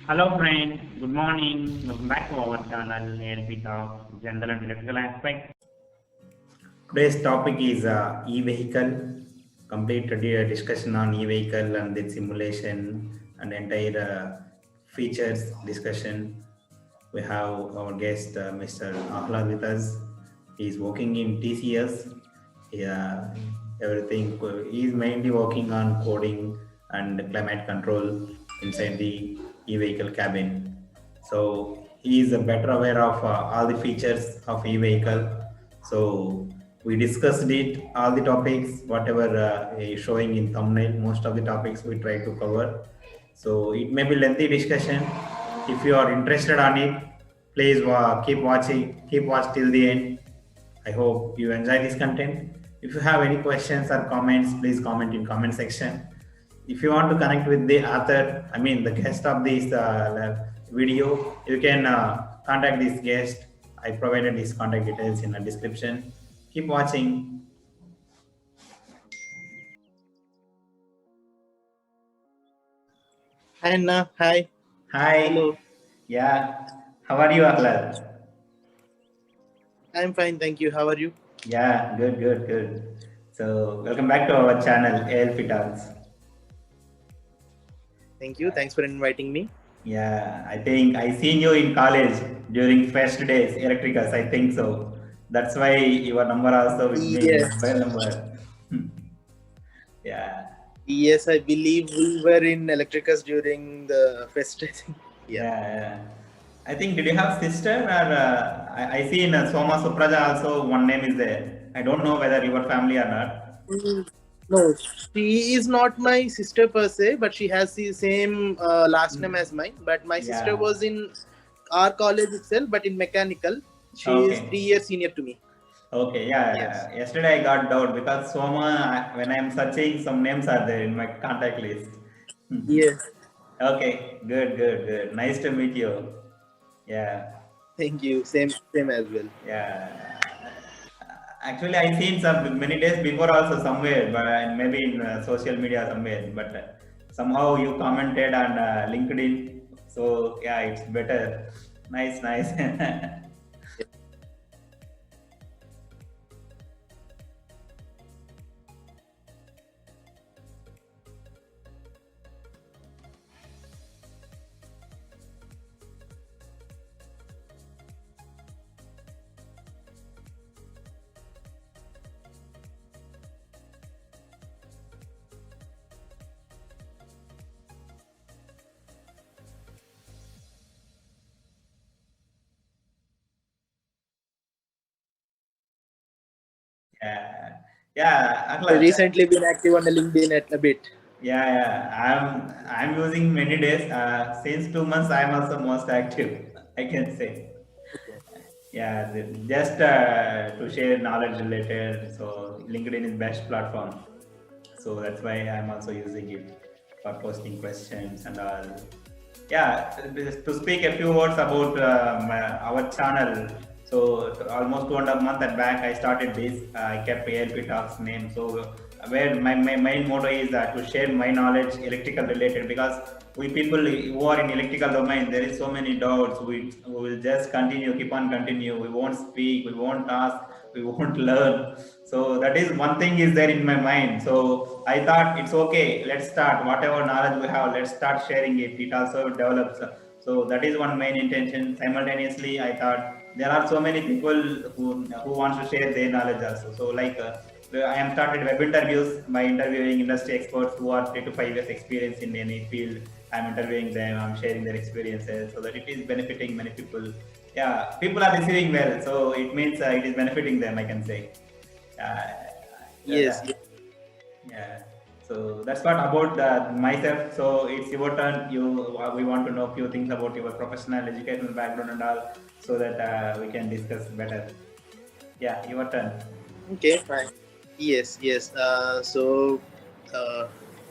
Hello friends, good morning. Welcome back to our channel ALP Talk, General and Electrical Aspect. Today's topic is e-vehicle, complete discussion on e-vehicle and its simulation and entire features discussion. We have our guest Mr. Ahlad with us. He is working in TCS. Yeah, everything. He is mainly working on coding and climate control inside the e-vehicle cabin. So he is better aware of all the features of e-vehicle. So we discussed it, all the topics, whatever is showing in thumbnail. Most of the topics we try to cover. So it may be lengthy discussion. If you are interested on it, please keep watching, keep watch till the end. I hope you enjoy this content. If you have any questions or comments, please comment in comment section. If you want to connect with the author, I mean the guest of this video, you can contact this guest. I provided his contact details in the description. Keep watching. Hi Anna, hi. Hi. Hello. Yeah. How are you, Ahlad? I'm fine, thank you. How are you? Yeah, good, good, good. So welcome back to our channel, ALP Talks. Thank you. Thanks for inviting me. Yeah, I think I seen you in college during first days, electricals. I think so. That's why your number also with me, your Yes. mobile number. Yeah, Yes, I believe we were in Electricus during the fest, I think. Yeah. yeah. I think did you have sister or I see in Soma Supraja also one name is there. I don't know whether your family or not. No, she is not my sister per se, but she has the same last name as mine. But my sister Yeah. was in our college itself, but in mechanical. She is Okay. 3 years senior to me. Okay. Yeah. Yes. Yesterday I got doubt because Soma when I'm searching some names are there in my contact list. Yes. Okay, good, good, good. Nice to meet you. Yeah, Thank you. Same as well. yeah. Actually, I seen some many days before also somewhere, but maybe in social media somewhere. But somehow you commented on LinkedIn, so yeah, it's better. Nice, nice. Yeah, yeah. I Akhlaq, recently been active on the LinkedIn a bit. yeah, yeah. I'm using many days. Since 2 months, I'm also most active. I can say. Yeah, just to share knowledge related. So LinkedIn is best platform. So that's why I'm also using it for posting questions and all. Yeah, to speak a few words about our channel. So almost 2.5 months back, I started this. I kept ALP Talks name. So where my main motto is to share my knowledge, electrical related, because we people who are in electrical domain, there is so many doubts. We will just continue, keep on continue. We won't speak, we won't ask, we won't learn. So that is one thing is there in my mind. So I thought it's okay. Let's start whatever knowledge we have. Let's start sharing it. It also develops. So that is one main intention. Simultaneously, I thought there are so many people who wants to share their knowledge also. So like. I am started web interviews by interviewing industry experts who are 3 to 5 years experience in any field. I'm interviewing them. I'm sharing their experiences so that it is benefiting many people. Yeah, people are receiving well, so it means it is benefiting them. I can say. Uh, Yes. yeah, yeah. So that's what about myself. So it's your turn. We want to know a few things about your professional educational background and all, so that we can discuss better. Yeah, your turn. Okay. Fine. Yes.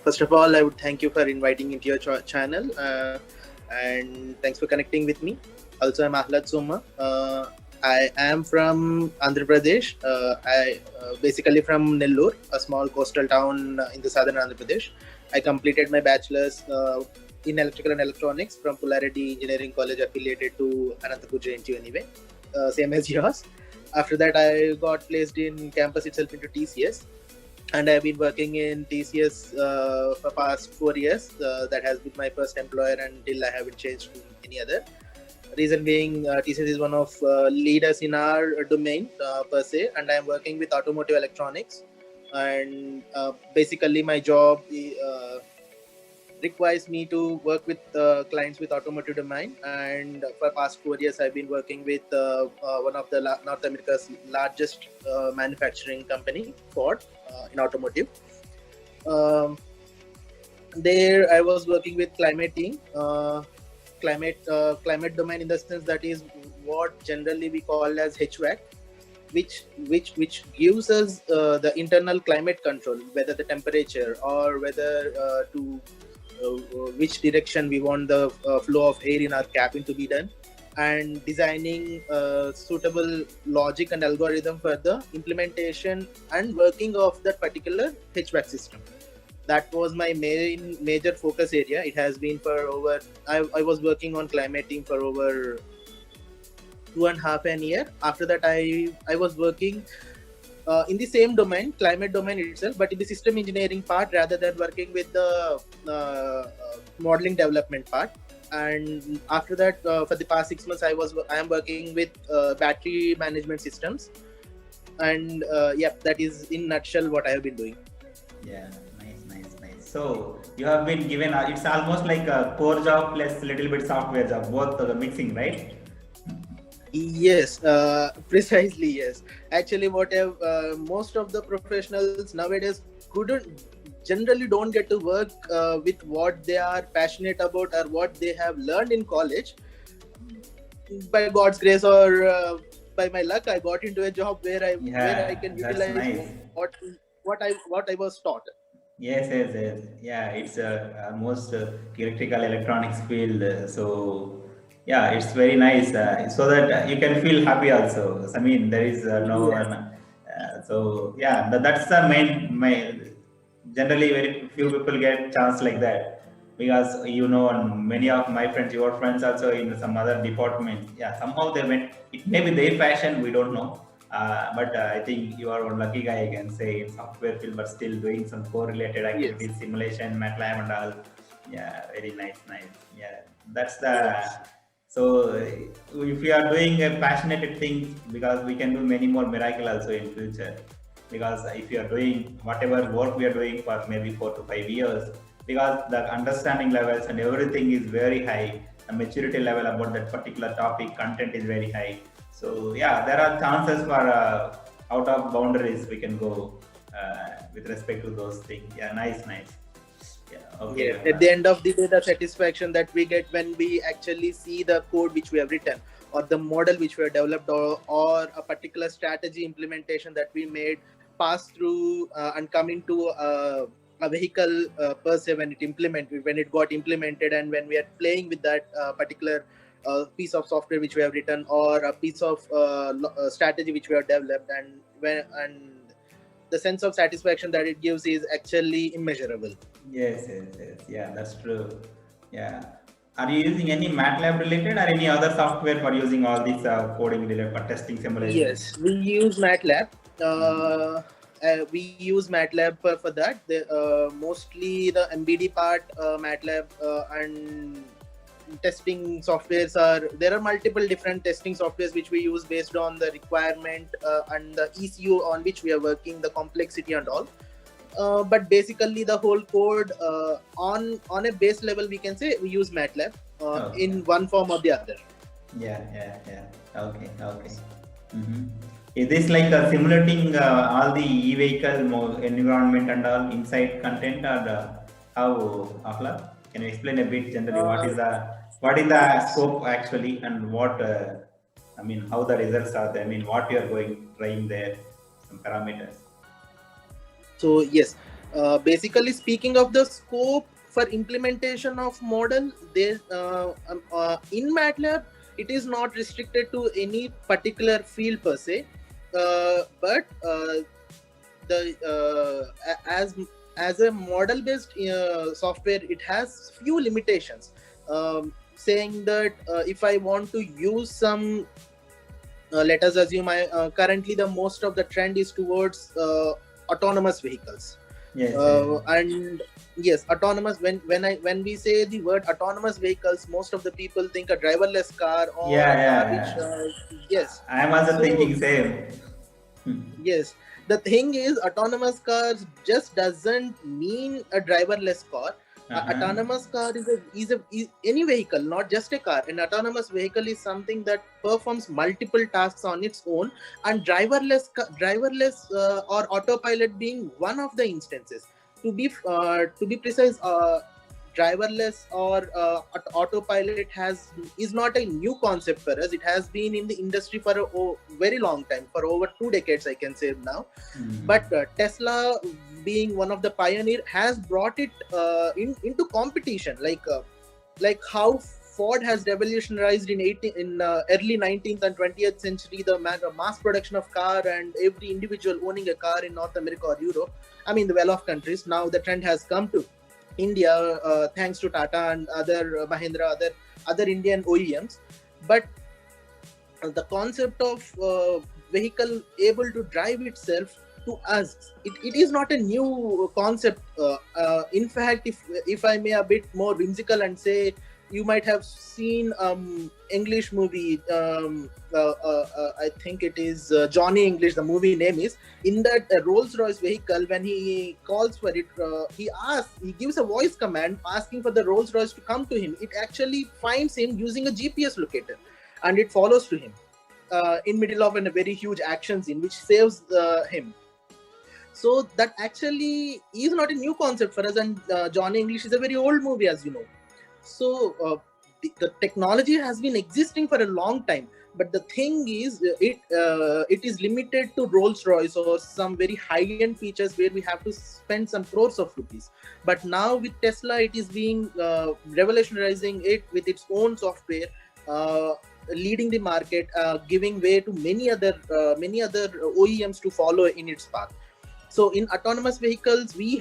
First of all, I would thank you for inviting into your channel, and thanks for connecting with me. Also, I'm Ahlad Soma. I am from Andhra Pradesh. I basically from Nellore, a small coastal town in the southern Andhra Pradesh. I completed my bachelor's in electrical and electronics from Polarity Engineering College, affiliated to Anantapur JNTU anyway, same as yours. After that, I got placed in campus itself into TCS, and I've been working in TCS for past 4 years. That has been my first employer until I haven't changed to any other. Reason being, TCS is one of leaders in our domain per se, and I'm working with automotive electronics. And basically, my job requires me to work with clients with automotive domain. And for past 4 years, I've been working with one of the North America's largest manufacturing company, Ford, in automotive. There, I was working with climate team. Climate domain, in the sense that is what generally we call as HVAC, which gives us the internal climate control, whether the temperature or whether to which direction we want the flow of air in our cabin to be done, and designing suitable logic and algorithm for the implementation and working of that particular HVAC system. That was my major focus area. It has been for over, I was working on climate team for over 2.5 years. After that, I was working in the same domain, climate domain itself, but in the system engineering part rather than working with the modeling development part. And after that, for the past 6 months, I am working with battery management systems. And that is in nutshell what I have been doing. Yeah, nice. So you have been given, it's almost like a core job plus little bit software job, both mixing, right? Yes, precisely. Yes, actually, most of the professionals nowadays generally don't get to work with what they are passionate about or what they have learned in college. By God's grace or by my luck, I got into a job where I can utilize nice. what I was taught. Yes. Yeah, it's almost electrical electronics field. So yeah, it's very nice. So that you can feel happy also. I mean, there is no Yes. one. So yeah, that's the main. Generally, very few people get chance like that, because and many of my friends, your friends also in some other departments. Yeah, somehow they went. It may be their passion. We don't know. But I think you are one lucky guy, I can say, in software field, but still doing some core-related activities, Yes. simulation, MATLAB and all. Yeah, very nice. Yeah, that's the. So if we are doing a passionate thing, because we can do many more miracle also in future. Because if you are doing whatever work we are doing for maybe 4 to 5 years, because the understanding levels and everything is very high, the maturity level about that particular topic, content is very high. So yeah, there are chances for out of boundaries we can go with respect to those things. Yeah, nice. Yeah, okay. Yes. At the end of the day, the satisfaction that we get when we actually see the code which we have written, or the model which we have developed, or a particular strategy implementation that we made pass through and come into a vehicle per se, when it got implemented, and when we are playing with that particular piece of software which we have written, or a piece of strategy which we have developed, and the sense of satisfaction that it gives is actually immeasurable. Yes. Yeah, that's true. Yeah. Are you using any MATLAB related or any other software for using all these coding related for testing simulation? Yes, we use MATLAB. We use MATLAB for that. Mostly the MBD part, MATLAB, and testing softwares there are multiple different testing softwares which we use based on the requirement and the ECU on which we are working, the complexity and all. But basically the whole code on a base level, we can say we use MATLAB in one form or the other. Yeah. Okay. Mm-hmm. Is this like simulating all the e-vehicle environment and all inside content, or how, Akhla? Can you explain a bit generally what is the scope actually, and what how the results are there? I mean, what you are trying there, some parameters. So yes, basically speaking of the scope for implementation of model, there in MATLAB it is not restricted to any particular field per se, but as a model based software, it has few limitations, saying that if I want to use some, let us assume currently the most of the trend is towards autonomous vehicles. Yes, And yes, autonomous, when we say the word autonomous vehicles, most of the people think a driverless car or Yeah, a car yeah. which yes. I am also So, thinking same. yes, the thing is, autonomous cars just doesn't mean a driverless car. Autonomous car is any vehicle, not just a car. An autonomous vehicle is something that performs multiple tasks on its own, and driverless or autopilot being one of the instances. To be precise, driverless or autopilot is not a new concept for us. It has been in the industry for a very long time, for over 2 decades, I can say now. But Tesla, being one of the pioneer, has brought it into competition, like how Ford has revolutionized in early 19th and 20th century the mass production of car, and every individual owning a car in North America or Europe, I mean the well-off countries. Now the trend has come to India, thanks to Tata and other Mahindra, other Indian OEMs. But the concept of vehicle able to drive itself, to us, it is not a new concept. In fact, if I may a bit more whimsical and say, you might have seen English movie. I think it is Johnny English. The movie name is. In that Rolls-Royce vehicle, when he calls for it, he gives a voice command asking for the Rolls-Royce to come to him. It actually finds him using a GPS locator, and it follows to him in middle of a very huge action scene, which saves him. So that actually is not a new concept for us, and Johnny English is a very old movie, as you know. So the technology has been existing for a long time, but the thing is, it is limited to Rolls-Royce or some very high-end features where we have to spend some crores of rupees. But now with Tesla, it is being revolutionizing it with its own software, leading the market, giving way to many other OEMs to follow in its path. So in autonomous vehicles, you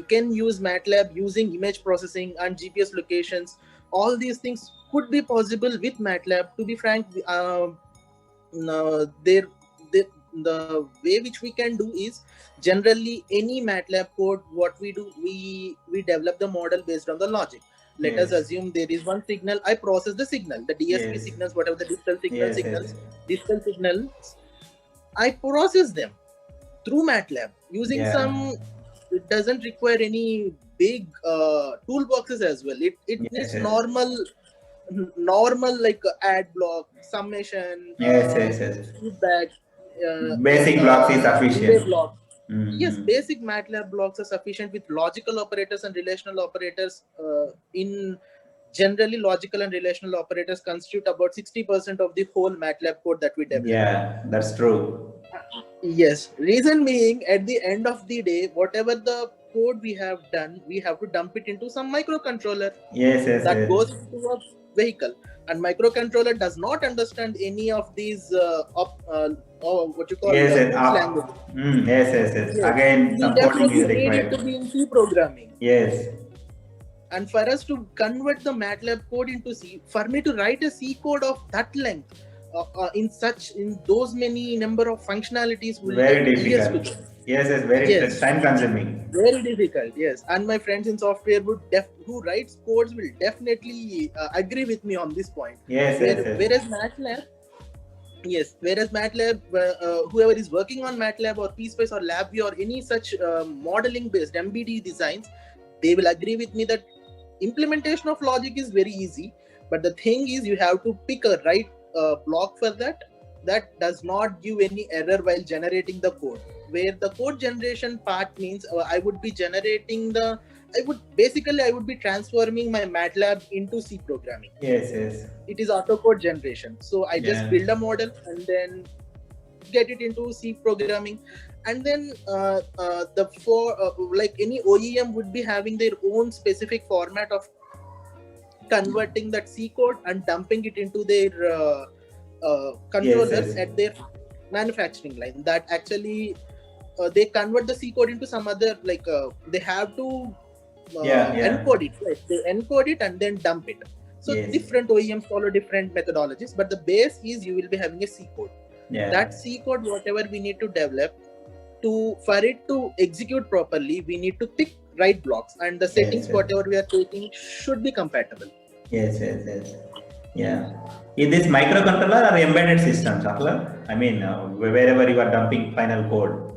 can use MATLAB using image processing and GPS locations. All these things could be possible with MATLAB. To be frank, the way which we can do is, generally any MATLAB code, what we do, we develop the model based on the logic. Let us assume there is one signal. I process the signal, the DSP signals, whatever the digital signals, I process them through MATLAB using some. It doesn't require any big toolboxes as well. It needs normal like add block, summation, feedback, basic blocks is sufficient. Block. Yes, basic MATLAB blocks are sufficient, with logical operators and relational operators. Generally, logical and relational operators constitute about 60% of the whole MATLAB code that we develop. Yeah, that's true. Yes, reason being, at the end of the day, whatever the code we have done, we have to dump it into some microcontroller that goes into a vehicle. And microcontroller does not understand any of these what you call language. Yes. Again, supporting is required. Need it to be in C programming. Yes. And for us to convert the MATLAB code into C, for me to write a C code of that length, in those many number of functionalities, will very difficult. Yes, very time consuming. Very difficult. Yes, and my friends in software who writes codes will definitely agree with me on this point. Whereas MATLAB, whoever is working on MATLAB or PSpice or LabVIEW or any such modeling based MBD designs, they will agree with me that implementation of logic is very easy. But the thing is, you have to pick a right block for that does not give any error while generating the code. Where the code generation part means I would be transforming my MATLAB into C programming. Yes. It is autocode generation. So I just build a model and then get it into C programming. And then like any OEM would be having their own specific format of converting that C code and dumping it into their controllers at their manufacturing line. That actually they convert the C code into some other, like they have to encode it. Right? They encode it and then dump it. So different OEMs follow different methodologies, but the base is you will be having a C code. That C code, whatever we need to develop for it to execute properly, we need to pick right blocks, and the settings whatever we are taking should be compatible. Yes. Yeah. Is this microcontroller or embedded systems, Akhlaq? I mean, wherever you are dumping final code.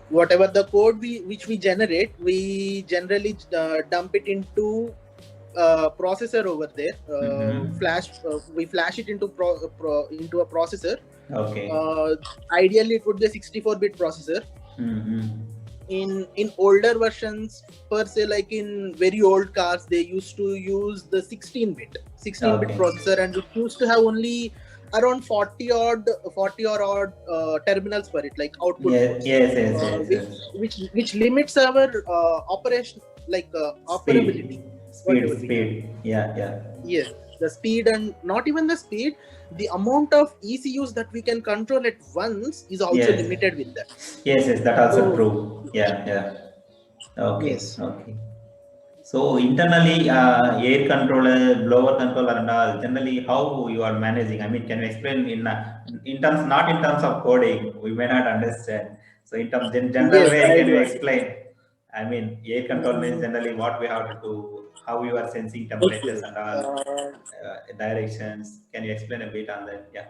Whatever the code which we generate, we generally dump it into processor over there. We flash it into into a processor. Okay. Ideally, it would be a 64-bit processor. In older versions, per se, like in very old cars, they used to use the 16-bit processor, and it used to have only around 40 or odd terminals for it, like output. Which limits our operation, like operability. Speed. Yes, the speed, and not even the speed. The amount of ECUs that we can control at once is also limited with that. Yes, that also true. Yeah. Okay. Yes. Okay. So internally, air controller, blower controller, and all. Generally, how you are managing? I mean, can you explain in terms, not in terms of coding? We may not understand. So in terms, in general way, can you explain? I mean, air control means generally what we have to do. How you are sensing temperatures and all directions. Can you explain a bit on that? Yeah.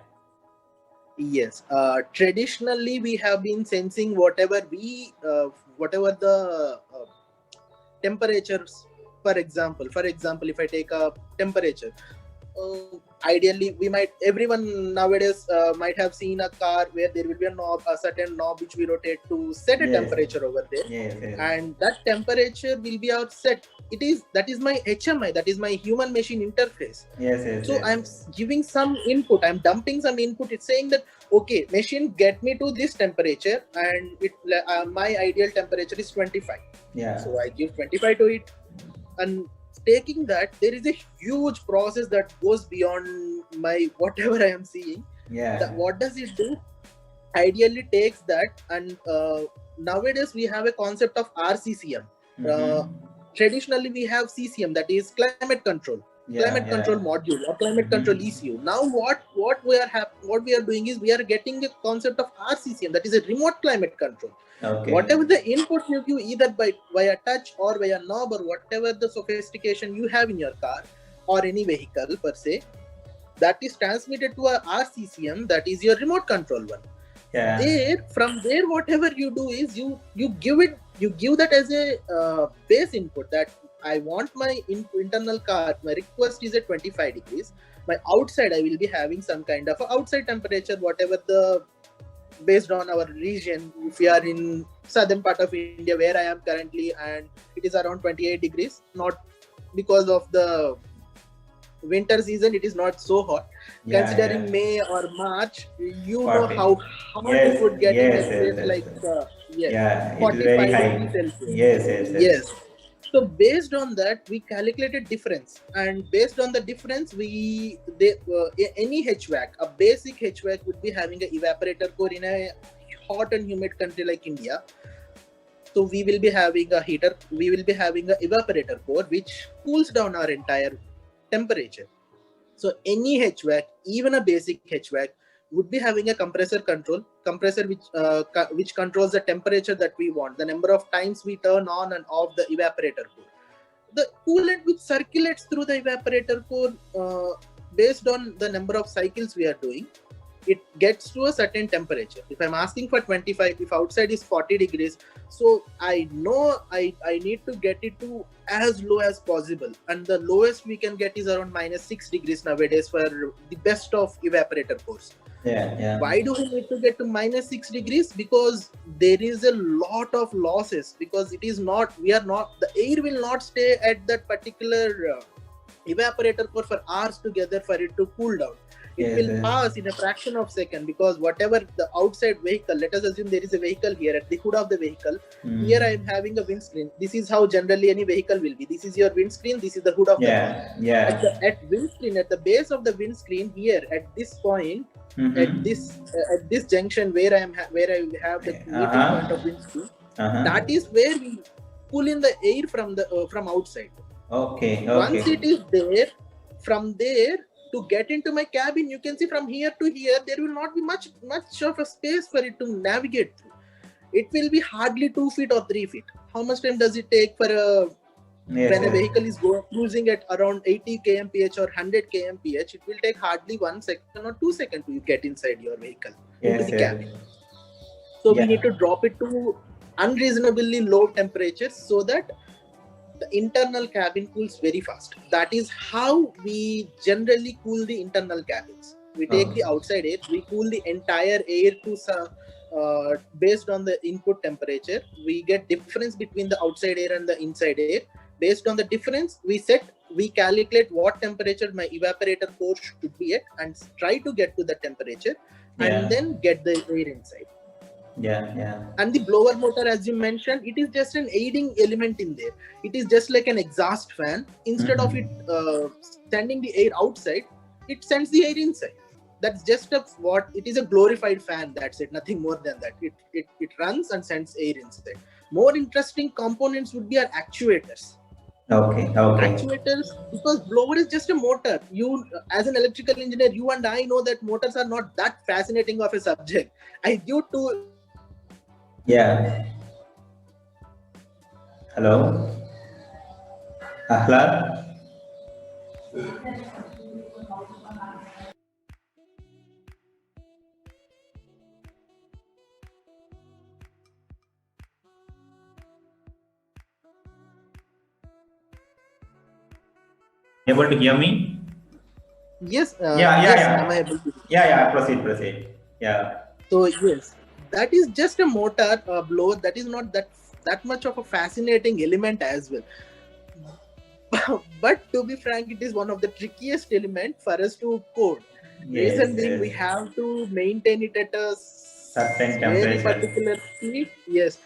Yes. Traditionally, we have been sensing whatever the temperatures. For example, if I take a temperature, ideally everyone nowadays might have seen a car where there will be a certain knob which we rotate to set a temperature over there, and that temperature will be our set. That is my HMI, that is my human machine interface. So I'm giving some input, I'm dumping some input. It's saying that, okay, machine, get me to this temperature, and my ideal temperature is 25. So I give 25 to it, and taking that, there is a huge process that goes beyond my whatever I am seeing. What does it do? Ideally takes that, and nowadays we have a concept of RCCM. Traditionally we have CCM, that is climate control module or climate control ECU. Now what we are doing is we are getting a concept of RCCM, that is a remote climate control. Whatever the input you give, either via touch or via knob, or whatever the sophistication you have in your car or any vehicle per se, that is transmitted to a RCCM, that is your remote control one. From there, whatever you do is you give that as a base input, that I want my internal car, my request is at 25 degrees. My outside, I will be having some kind of outside temperature, whatever based on our region. If we are in southern part of India, where I am currently, and it is around 28 degrees, not because of the winter season, it is not so hot. Considering May or March, you 40. Know how hot it would get in a place like 45 degrees Celsius. Yes. So based on that, we calculated difference, and based on the difference, any HVAC, a basic HVAC would be having an evaporator core in a hot and humid country like India. So we will be having a heater, we will be having an evaporator core which cools down our entire temperature. So any HVAC, even a basic HVAC, would be having a compressor which controls the temperature that we want, the number of times we turn on and off the evaporator core. The coolant which circulates through the evaporator core, based on the number of cycles we are doing, it gets to a certain temperature. If I'm asking for 25, if outside is 40 degrees, so I know I need to get it to as low as possible, and the lowest we can get is around -6 degrees nowadays for the best of evaporator cores. Why do we need to get to -6 degrees? Because there is a lot of losses, because the air will not stay at that particular evaporator core for hours together for it to cool down. It will pass in a fraction of a second, because whatever the outside vehicle, let us assume there is a vehicle here at the hood of the vehicle. Here I am having a windscreen. This is how generally any vehicle will be. This is your windscreen. This is the hood of the car. At the base of the windscreen here at this point, at this junction where where I have the meeting point of windscreen. That is where we pull in the air from outside. Okay. Once it is there, from there to get into my cabin, you can see from here to here there will not be much of a space for it to navigate through. It will be hardly 2 feet or 3 feet. How much time does it take for when a vehicle is cruising at around 80 kmph or 100 kmph? It will take hardly 1 second or 2 seconds to get inside your vehicle into the cabin. So we need to drop it to unreasonably low temperatures so that the internal cabin cools very fast. That is how we generally cool the internal cabins. We take the outside air, we cool the entire air to based on the input temperature. We get difference between the outside air and the inside air. Based on the difference, we calculate what temperature my evaporator core should be at and try to get to the temperature and then get the air inside. And the blower motor, as you mentioned, it is just an aiding element in there. It is just like an exhaust fan. Instead of it sending the air outside, it sends the air inside. That's just it is a glorified fan. That's it. Nothing more than that. It runs and sends air inside. More interesting components would be our actuators. Actuators, because blower is just a motor. You, as an electrical engineer, you and I know that motors are not that fascinating of a subject. Hello, Ahlad. Able to hear me? Yes. Yes, am I able to? Proceed. Yeah. So yes, that is just a motor blower. That is not that much of a fascinating element as well. But to be frank, it is one of the trickiest element for us to code. Reason being, we have to maintain it at a certain very particular speed. Yes,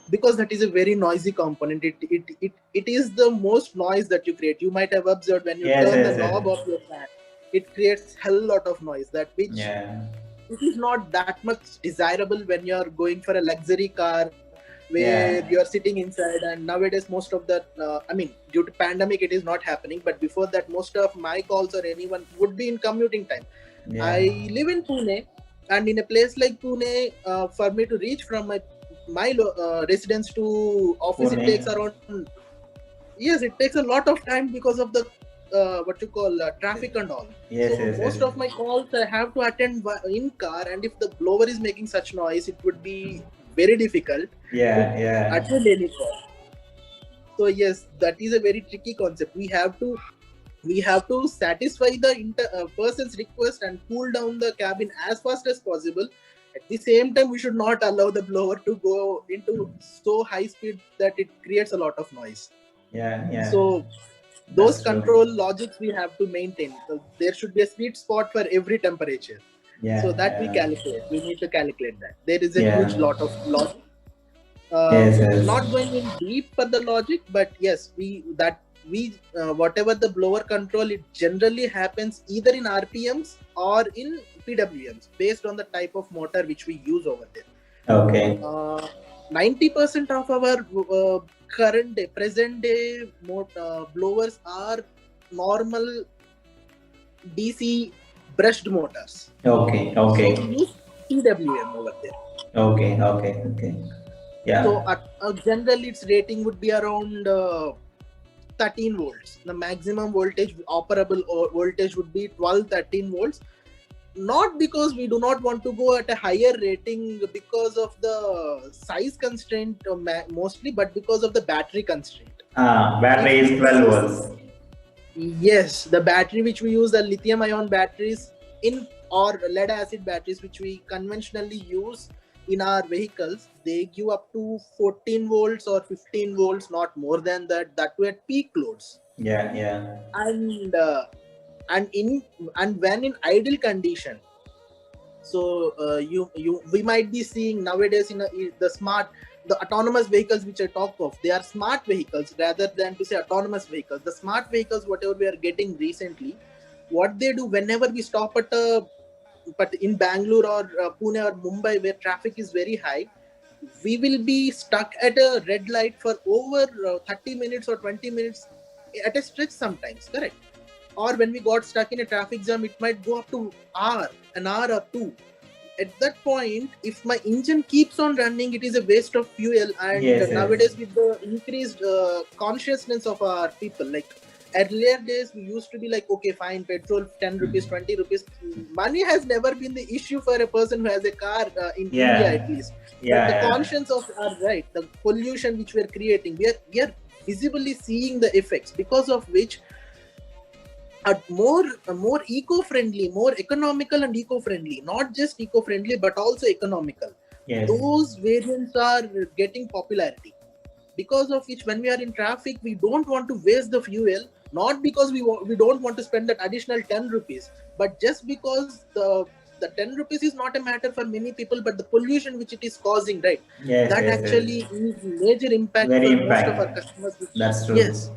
because that is a very noisy component. It is the most noise that you create. You might have observed when you turn the knob of your fan, it creates hell lot of noise. It is not that much desirable when you are going for a luxury car where you are sitting inside. And nowadays, most of the due to pandemic, it is not happening. But before that, most of my calls or anyone would be in commuting time. I live in Pune, and in a place like Pune, for me to reach from my residence to office, it takes around it takes a lot of time because of the traffic and all. Most of my calls I have to attend in car, and if the blower is making such noise, it would be very difficult to attend any call. So yes, that is a very tricky concept. We have to satisfy the person's request and cool down the cabin as fast as possible. At the same time, we should not allow the blower to go into so high speed that it creates a lot of noise. So those control logics we have to maintain. So there should be a sweet spot for every temperature. So that we calculate. We need to calculate that. There is a huge lot of logic. Not going in deep for the logic, but yes, whatever the blower control, it generally happens either in RPMs or in PWMs based on the type of motor which we use over there. 90% of our present day blowers are normal DC brushed motors. So we use PWM over there. So generally its rating would be around 13 volts. The maximum voltage, operable voltage, would be 12-13 volts. Not because we do not want to go at a higher rating because of the size constraint mostly, but because of the battery constraint. Battery is 12 volts. Yes, the battery which we use, the lithium ion batteries or lead acid batteries which we conventionally use in our vehicles, they give up to 14 volts or 15 volts, not more than that too at peak loads. And when in idle condition, so we might be seeing nowadays in the autonomous vehicles which I talk of, they are smart vehicles rather than to say autonomous vehicles. The smart vehicles, whatever we are getting recently, what they do, whenever we stop at a but in Bangalore or Pune or Mumbai, where traffic is very high, we will be stuck at a red light for over 30 minutes or 20 minutes at a stretch sometimes, correct? Or when we got stuck in a traffic jam, it might go up to an hour or two. At that point, if my engine keeps on running, it is a waste of fuel. And Yes, nowadays, yes. with the increased consciousness of our people, like earlier days, we used to be like, okay, fine, petrol 10 rupees, 20 rupees. Money has never been the issue for a person who has a car in India, at Yeah, least. But the yeah, conscience of our right, the pollution which we are creating, we are visibly seeing the effects, because of which a more eco-friendly, more economical and eco-friendly, not just eco-friendly but also economical, yes, those variants are getting popularity. Because of which, when we are in traffic, we don't want to waste the fuel, not because we don't want to spend that additional 10 rupees, but just because the 10 rupees is not a matter for many people, but the pollution which it is causing, right? yes, That yes, actually yes. is major impact Very for most of our impact. customers, which, That's true. yes.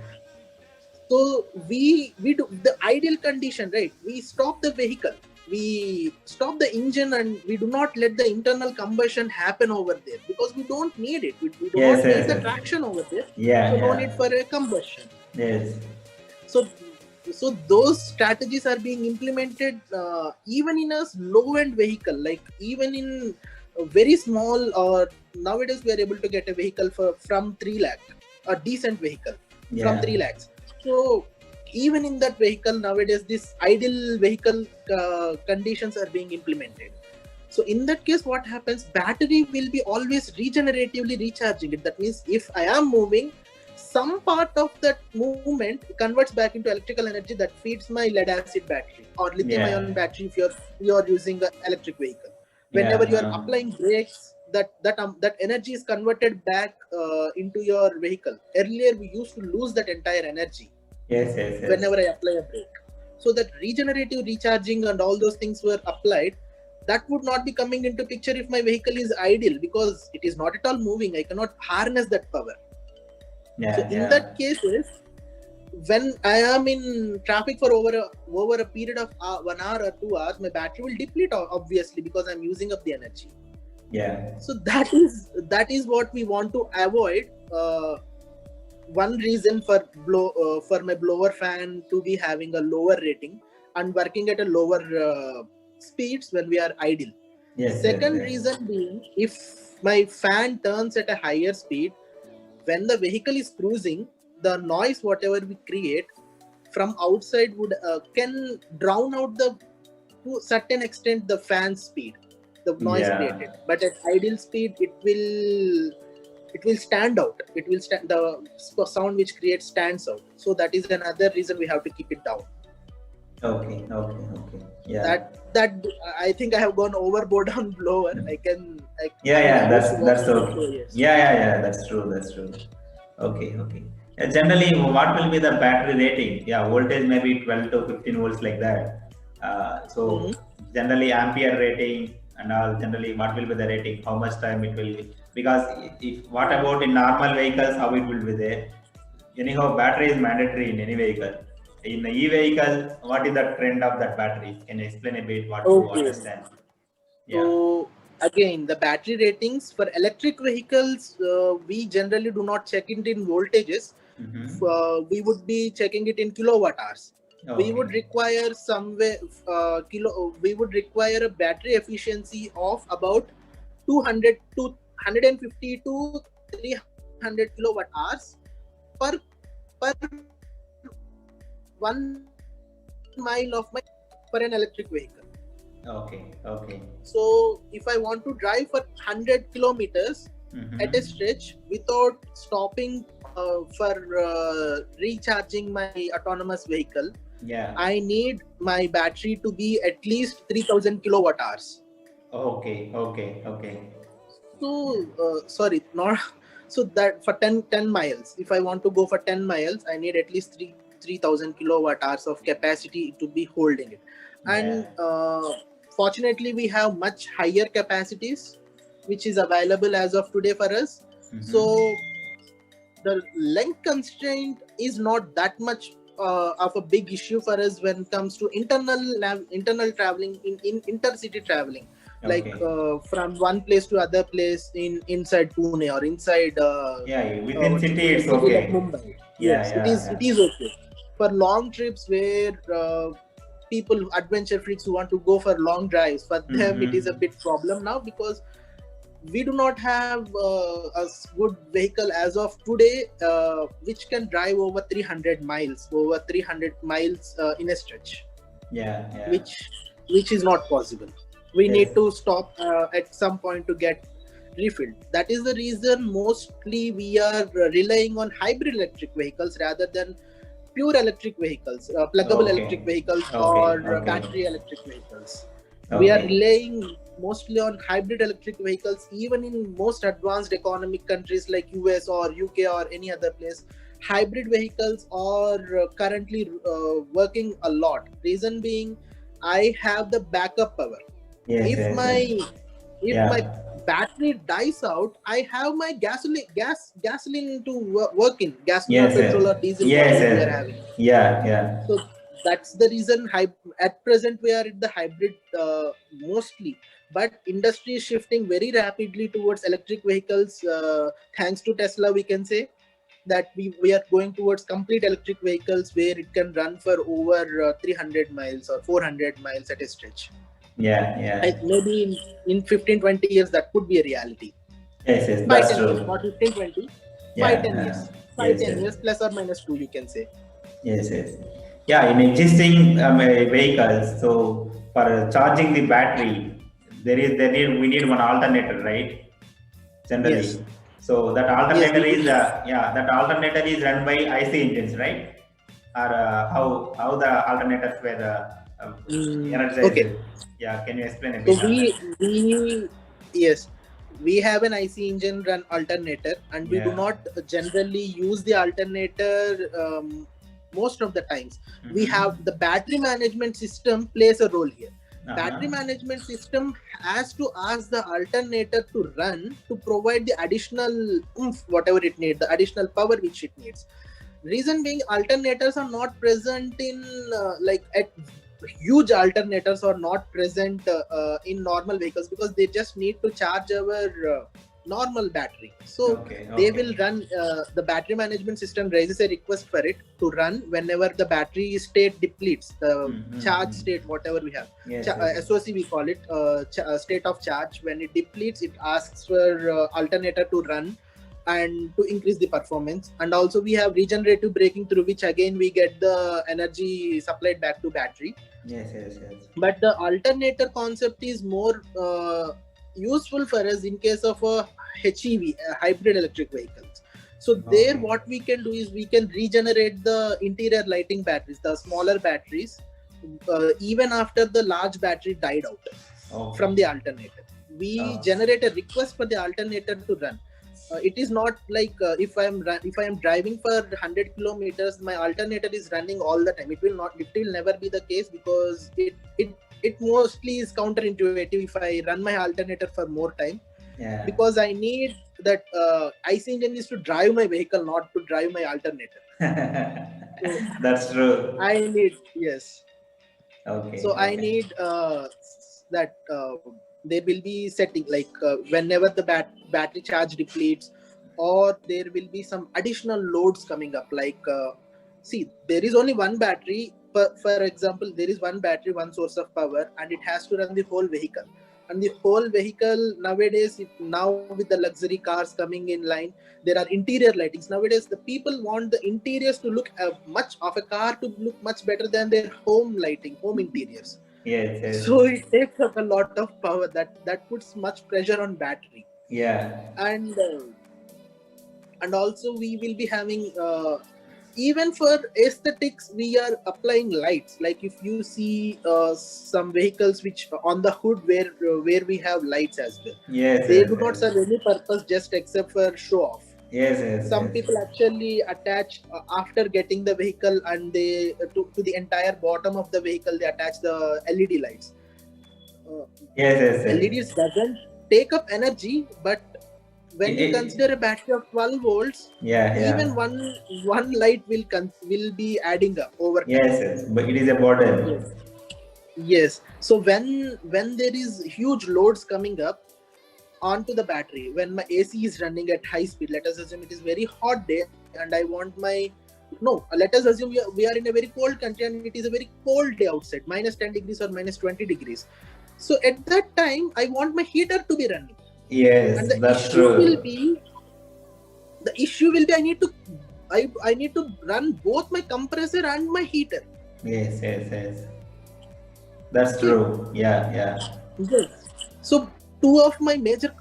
So we do the ideal condition, right? We stop the vehicle, we stop the engine, and we do not let the internal combustion happen over there, because we don't need it. We do Yes, not need yes, the yes. traction over there, Yeah, so no need yeah. for a combustion. Yes. So so those strategies are being implemented even in a low end vehicle, like even in a very small, or nowadays we are able to get a vehicle from 3 lakh, a decent vehicle from 3 Yeah. lakhs. So even in that vehicle nowadays, this ideal vehicle conditions are being implemented. So in that case, what happens, battery will be always regeneratively recharging it. That means if I am moving, some part of that movement converts back into electrical energy that feeds my lead acid battery or lithium ion Yeah. battery if you're using an electric vehicle. Whenever Yeah. you are applying brakes, that energy is converted back into your vehicle. Earlier we used to lose that entire energy Yes, yes, yes. whenever I apply a brake. So that regenerative recharging and all those things were applied. That would not be coming into picture if my vehicle is idle, because it is not at all moving. I cannot harness that power. So Yeah, in yeah. that cases, when I am in traffic for over a period of 1 hour or 2 hours, my battery will deplete obviously, because I'm using up the energy. Yeah. So that is what we want to avoid. One reason for my blower fan to be having a lower rating and working at a lower speeds when we are idle. Yes, yes, Second yes. reason being, if my fan turns at a higher speed, when the vehicle is cruising, the noise whatever we create from outside would can drown out the to a certain extent the fan speed, the noise Yeah. created. But at ideal speed, it will stand out. It will stand, the sound which creates stands out. So that is another reason we have to keep it down. Okay, okay, okay. Yeah. That I think I have gone overboard on blower. Yeah, I yeah, wish to walk that's with the okay. flow. Yes. Yeah, yeah, yeah, that's true, that's true. Okay, okay. Generally, what will be the battery rating? Yeah, voltage maybe 12 to 15 volts like that. So Hmm. generally ampere rating and all. Generally, what will be the rating? How much time it will be? Because if what about in normal vehicles, how it will be there? Anyhow, battery is mandatory in any vehicle. In the e-vehicle, what is the trend of that battery? Can you explain a bit what you Okay. understand? Yeah. So again, the battery ratings for electric vehicles, we generally do not check it in voltages. Mm-hmm. We would be checking it in kilowatt hours. We would Okay. require somewhere We would require a battery efficiency of about 200 to 150 to 300 kilowatt hours per per 1 mile of my for an electric vehicle. Okay, okay. So if I want to drive for 100 kilometers at a Mm-hmm. stretch without stopping for recharging my autonomous vehicle, Yeah. I need my battery to be at least 3000 kilowatt hours. Okay, okay, okay. Yeah. So sorry, not so that for 10 miles. If I want to go for 10 miles, I need at least 3000 kilowatt hours of capacity to be holding it. And Yeah. fortunately, we have much higher capacities, which is available as of today for us. Mm-hmm. So the length constraint is not that much of a big issue for us when it comes to internal traveling in intercity traveling, like Okay. from one place to other place inside Pune or inside Yeah, within what you city call a it's city like okay. Mumbai. Yeah, Yes, yeah, it yeah. is okay. For long trips where people, adventure freaks who want to go for long drives, for them it is a Mm-hmm. bit problem now, because we do not have a good vehicle as of today which can drive over 300 miles in a stretch, Yeah, yeah. which which is not possible. We need Yes. to stop at some point to get refilled. That is the reason mostly we are relying on hybrid electric vehicles rather than pure electric vehicles, pluggable electric Okay. vehicles Okay. or Okay. battery electric vehicles. We are Okay. relying mostly on hybrid electric vehicles, even in most advanced economic countries like US or UK or any other place. Hybrid vehicles are currently working a lot. Reason being, I have the backup power. Yes, If yes, yes. my Yeah. battery dies out, I have my gasoline to work in, gasoline or Yes, petrol yes. or diesel, Yes, whatever we are yes. having. Yeah, yeah. So that's the reason at present we are in the hybrid mostly, but industry is shifting very rapidly towards electric vehicles. Thanks to Tesla, we can say that we are going towards complete electric vehicles where it can run for over 300 miles or 400 miles at a stretch. Yeah, yeah. Maybe in 15-20 years that could be a reality. Yes, yes. Five That's ten years, true. not 15-20. Five Yeah. ten years. Five Yes, ten yes. years plus or minus two, you can say. Yes, yes. Yeah, in existing vehicles, so for charging the battery, we need one alternator, right? Yes. Generally. So that Yes, alternator we do is need. that alternator is run by IC engines, right? Or how the alternators were energized? Okay. Yeah, can you explain a So bit on that? we yes, we have an IC engine run alternator, and we do Yeah. not generally use the alternator most of the times. We have Mm-hmm. the battery management system plays a role here. Battery Uh-huh. management system has to ask the alternator to run to provide the additional oomph, whatever it needs, the additional power which it needs. Reason being, alternators are not present in like at huge alternators are not present in normal vehicles, because they just need to charge our normal battery. So Okay, they will okay. run, the battery management system raises a request for it to run whenever the battery state depletes, the charge Mm-hmm. state, whatever we have. Yes, yes, yes. SOC we call it, state of charge. When it depletes, it asks for alternator to run and to increase the performance. And also we have regenerative braking, through which again we get the energy supplied back to battery. Yes, yes, yes. But the alternator concept is more useful for us in case of a HEV, hybrid electric vehicles. So there Okay. what we can do is we can regenerate the interior lighting batteries, the smaller batteries, even after the large battery died out from Okay. the alternator. We Oh. generate a request for the alternator to run. It is not like if I am driving for 100 kilometers, my alternator is running all the time. It will never be the case, because it mostly is counterintuitive if I run my alternator for more time, Yeah. because I need that IC engine is to drive my vehicle, not to drive my alternator. So That's true. I need, yes. Okay, So I okay. need that there will be setting like whenever the battery charge depletes, or there will be some additional loads coming up, like see, there is only one battery. For example, there is one battery, one source of power, and it has to run the whole vehicle. And the whole vehicle nowadays, now with the luxury cars coming in line, there are interior lightings. Nowadays the people want the interiors to look much of a car to look much better than their home lighting, home interiors. Yes, yes. So it takes up a lot of power, that puts much pressure on battery. Yeah. And also we will be having even for aesthetics we are applying lights. Like if you see some vehicles which on the hood where we have lights as well, Yes, they yes, do not yes. serve any purpose just except for show off. Yes, yes, Some yes. people actually attach after getting the vehicle, and they to the entire bottom of the vehicle they attach the LED lights. uh, Yes, yes, yes. LEDs doesn't take up energy, but when you consider a battery of 12 volts, even one light will be adding up over time. Yes, but it is a burden. Yes. So when there is huge loads coming up onto the battery, when my AC is running at high speed, let us assume it is very hot day and I want my let us assume we are in a very cold country and it is a very cold day outside, minus 10 degrees or minus 20 degrees. So at that time, I want my heater to be running. Yes, and the that's issue true. will be I need to run both my compressor and my heater. Yes. That's true. Yeah. Yes. So two of my major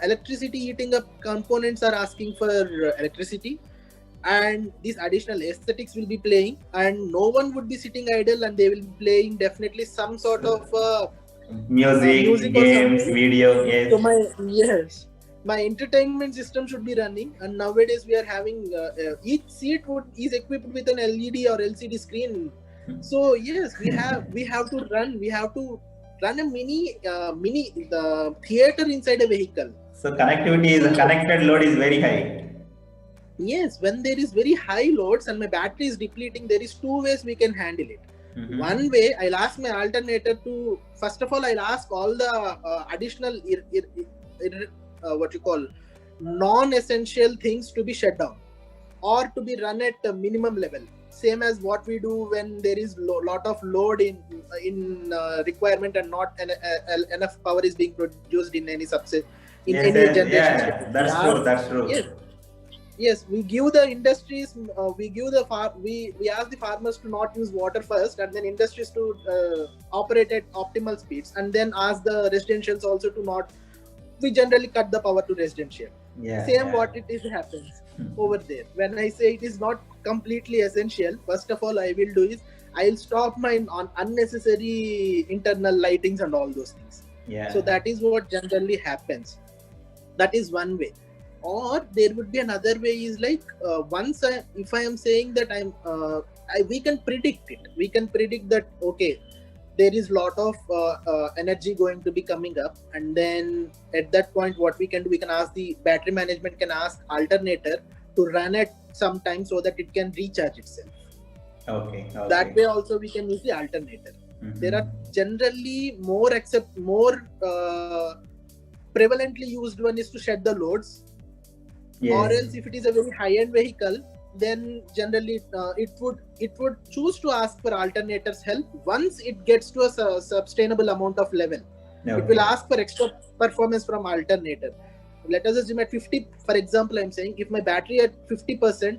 electricity eating up components are asking for electricity, and these additional aesthetics will be playing, and no one would be sitting idle, and they will be playing definitely some sort of Music, or games, something. video. Yes. So my entertainment system should be running, and nowadays we are having each seat is equipped with an LED or LCD screen. So yes, we have to run a mini the theater inside a vehicle. So connected load is very high. Yes, when there is very high loads and my battery is depleting, there is two ways we can handle it. One way, I'll ask my alternator to, first of all, I'll ask all the additional non-essential things to be shut down or to be run at a minimum level. Same as what we do when there is lot of load in requirement and not enough power is being produced in any subset in any generation. Yeah, that's true. Yes, we give the industries, we ask the farmers to not use water first, and then industries to operate at optimal speeds, and then ask the residentials also to not. We generally cut the power to residential. What it is happens over there. When I say it is not completely essential, first of all, I will do is I'll stop my unnecessary internal lightings and all those things. So that is what generally happens. That is one way. Or there would be another way is like if I am saying that we can predict it. We can predict that there is lot of energy going to be coming up, and then at that point what we can do, we can ask the battery management can ask alternator to run at some time so that it can recharge itself. That way also we can use the alternator. There are generally more prevalently used one is to shed the loads. Or else if it is a very high-end vehicle, then generally it would choose to ask for alternator's help once it gets to a sustainable amount of level. It will ask for extra performance from alternator. Let us assume at 50, for example, I'm saying if my battery at 50%,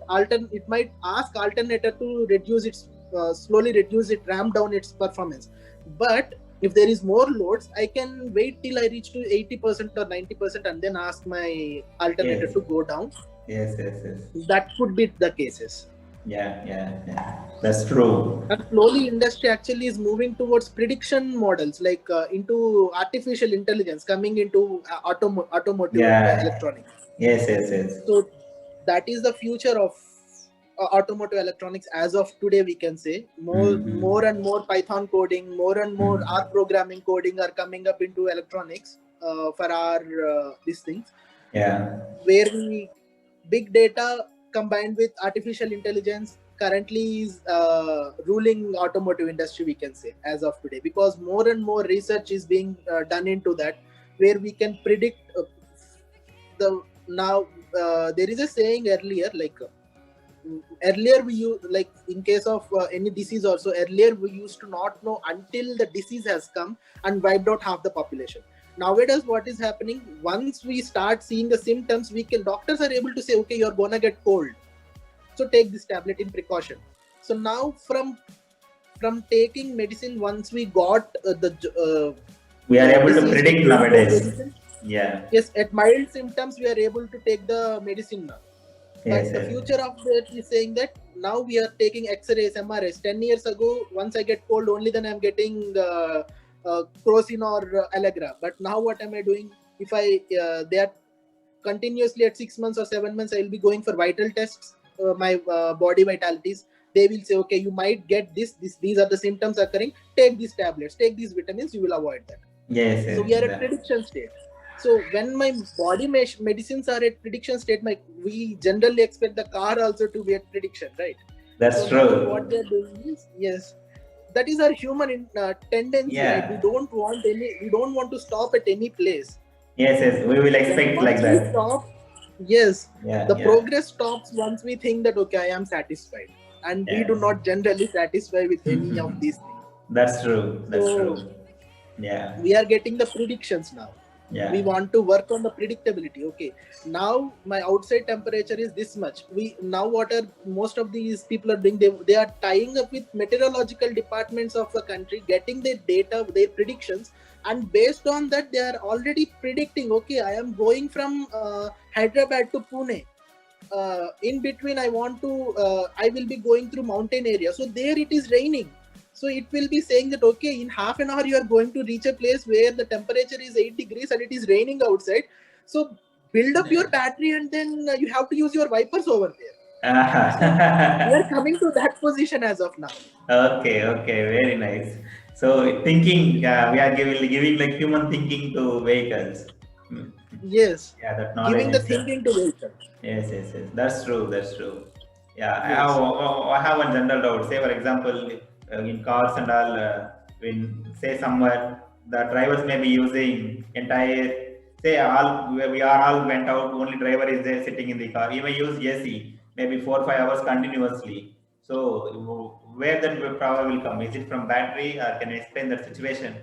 it might ask alternator to reduce its slowly reduce it, ramp down its performance. But if there is more loads, I can wait till I reach to 80% or 90% and then ask my alternator to go down. Yes. That could be the cases. Yeah. That's true. And slowly industry actually is moving towards prediction models, like into artificial intelligence, coming into automotive electronics. Yes. So that is the future of automotive electronics as of today. We can say more and more Python coding, more and more R programming coding are coming up into electronics for our these things. Where big data combined with artificial intelligence currently is ruling automotive industry, we can say, as of today, because more and more research is being done into that, where we can predict there is a saying earlier, like earlier we used, like in case of any disease also, earlier we used to not know until the disease has come and wiped out half the population. Nowadays what is happening, once we start seeing the symptoms, doctors are able to say, okay, you're gonna get cold, so take this tablet in precaution. So now from taking medicine, once we got we are able to predict nowadays. Yes, at mild symptoms we are able to take the medicine now. But the future of that is saying that now we are taking X-rays, MRIs. 10 years ago, once I get cold, only then I'm getting Crocin or Allegra. But now what am I doing? If they are continuously at 6 months or 7 months, I will be going for vital tests, my body vitalities. They will say, okay, you might get this. These are the symptoms occurring. Take these tablets, take these vitamins, you will avoid that. So we are at prediction state. So when my body medicines are at prediction state, we generally expect the car also to be at prediction, right? That's So now what true. they're doing is, yes, that is our human tendency, right? We Yeah. don't want we don't want to stop at any place. Yes, yes. We will Then expect like once we that. stop, yes, Yeah, the yeah, progress stops once we think that okay, I am satisfied, and we do yes. not generally satisfy with any of these things. That's true. That's So true. Yeah, we are getting the predictions now. We yeah. want to work on the predictability. Okay, now my outside temperature is this much. We now what are most of these people are doing? They are tying up with meteorological departments of the country, getting their data, their predictions, and based on that, they are already predicting. Okay, I am going from Hyderabad to Pune. In between, I want to. I will be going through mountain area. So there it is raining. So it will be saying that okay, in half an hour you are going to reach a place where the temperature is 8 degrees and it is raining outside. So build up your battery and then you have to use your wipers over there. So we are coming to that position as of now. Okay, okay, very nice. So thinking, we are giving like human thinking to vehicles. Mm, Yes, yeah, that knowledge giving the itself. thinking to vehicle. Yes, yes, yes. That's true. That's true. Yeah, Yes. I have one general doubt. Say, for example, in cars and all, when say somewhere the drivers may be using entire, say all we are all went out. Only driver is there sitting in the car. He may use AC maybe 4 or 5 hours continuously. So where that power will come? Is it from battery, or can you explain that situation?